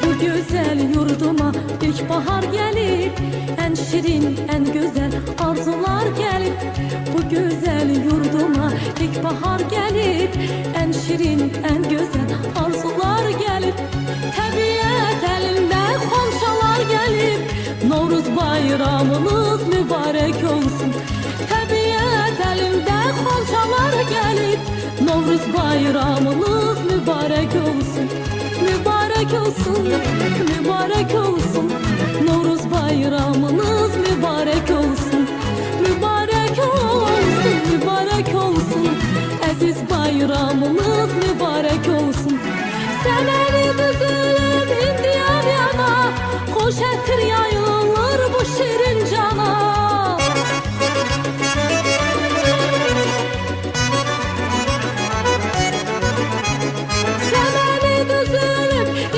Bu güzel yurduma ilkbahar gelip, en şirin, en güzel arzular gelip. Bu güzel yurduma ilkbahar gelip, en şirin, en güzel arzular gelip. Təbiət elinde xonçalar gelip, Novruz bayramınız mübarek olsun. Təbiət elinde xonçalar gelip, Novruz bayramınız mübarek olsun. Mübarek olsun, mübarek olsun. Novruz bayramınız mübarek olsun. Mübarek olsun, mübarek olsun. Aziz bayramınız mübarek olsun. Seneni düzülüp indi yar yana, hoş ettir yayın.